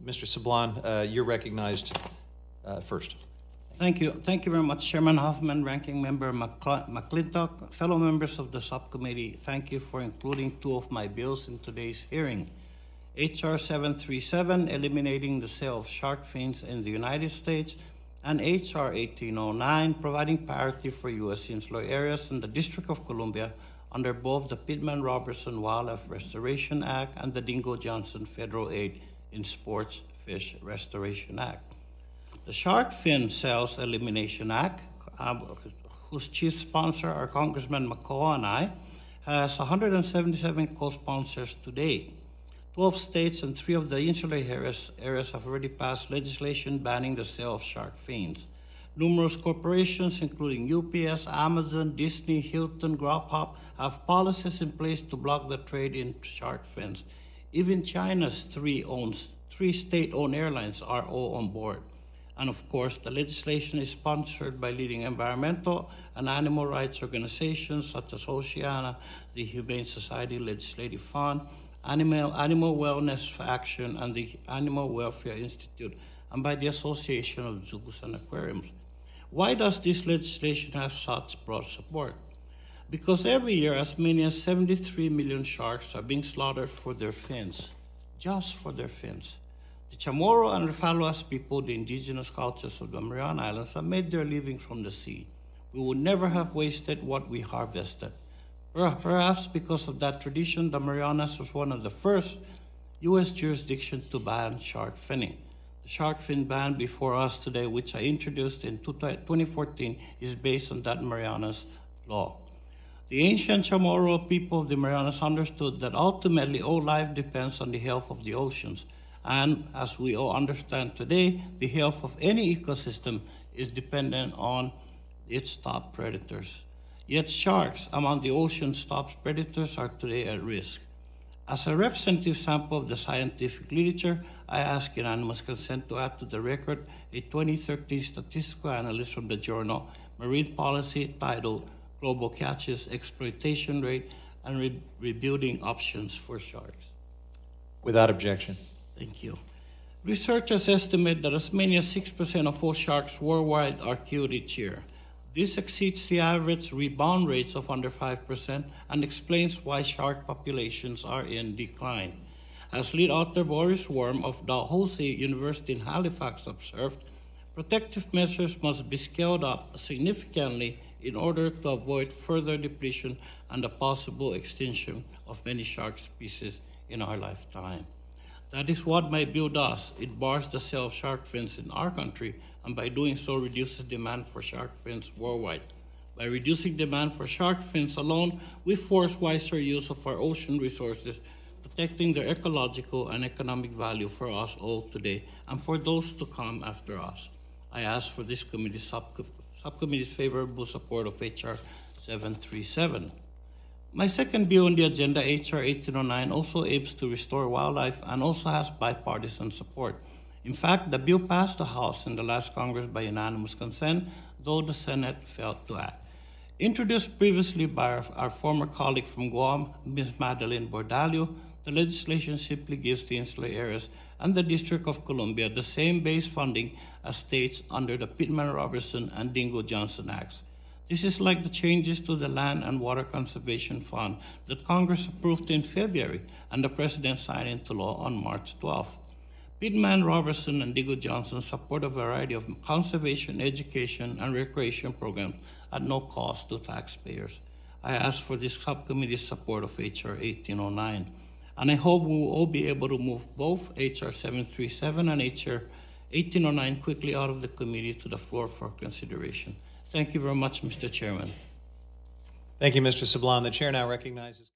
Mr. Sablan, you're recognized first. Thank you. Thank you very much, Chairman Hoffman, Ranking Member McClintock, fellow members of the subcommittee. Thank you for including two of my bills in today's hearing. H.R. 737, eliminating the sale of shark fins in the United States, and H.R. 1809, providing parity for U.S. insular areas in the District of Columbia under both the Pittman-Robertson Wildlife Restoration Act and the Dingell-Johnson Federal Aid in Sports Fish Restoration Act. The Shark Fin Sales Elimination Act, whose chief sponsor are Congressman McCaw and I, has 177 co-sponsors to date. 12 states and 3 of the insular areas have already passed legislation banning the sale of shark fins. Numerous corporations, including UPS, Amazon, Disney, Hilton, Grubhub, have policies in place to block the trade in shark fins. Even China's 3 state-owned airlines are all on board. And of course, the legislation is sponsored by leading environmental and animal rights organizations such as Oceana, the Humane Society Legislative Fund, Animal Wellness for Action, and the Animal Welfare Institute, and by the Association of Zoos and Aquariums. Why does this legislation have such broad support? Because every year, as many as 73 million sharks are being slaughtered for their fins, just for their fins. The Chamorro and Refaluas people, the indigenous cultures of the Mariana Islands, have made their living from the sea. We would never have wasted what we harvested. Perhaps because of that tradition, the Marianas was one of the first U.S. jurisdictions to ban shark finning. The shark fin ban before us today, which I introduced in 2014, is based on that Marianas law. The ancient Chamorro people of the Marianas understood that ultimately all life depends on the health of the oceans. And as we all understand today, the health of any ecosystem is dependent on its top predators. Yet sharks among the ocean's top predators are today at risk. As a representative sample of the scientific literature, I ask unanimous consent to add to the record a 2013 statistical analysis from the journal Marine Policy titled Global Catches, Exploitation Rate, and Rebuilding Options for Sharks. Without objection. Thank you. Researchers estimate that as many as 6% of all sharks worldwide are killed each year. This exceeds the average rebound rates of under 5% and explains why shark populations are in decline. As lead author Boris Worm of Dalhousie University in Halifax observed, protective measures must be scaled up significantly in order to avoid further depletion and the possible extinction of many shark species in our lifetime. That is what my bill does. It bars the sale of shark fins in our country, and by doing so reduces demand for shark fins worldwide. By reducing demand for shark fins alone, we force wiser use of our ocean resources, protecting their ecological and economic value for us all today and for those to come after us. I ask for this subcommittee's favorable support of H.R. 737. My second bill on the agenda, H.R. 1809, also aims to restore wildlife and also has bipartisan support. In fact, the bill passed the House in the last Congress by unanimous consent, though the Senate failed to act. Introduced previously by our former colleague from Guam, Ms. Madeline Bordallo, the legislation simply gives the insular areas and the District of Columbia the same base funding as states under the Pittman-Robertson and Dingell-Johnson Acts. This is like the changes to the Land and Water Conservation Fund that Congress approved in February and the President signed into law on March 12. Pittman-Robertson and Dingell-Johnson support a variety of conservation, education, and recreation programs at no cost to taxpayers. I ask for this subcommittee's support of H.R. 1809, and I hope we will all be able to move both H.R. 737 and H.R. 1809 quickly out of the committee to the floor for consideration. Thank you very much, Mr. Chairman. Thank you, Mr. Sablan. The chair now recognizes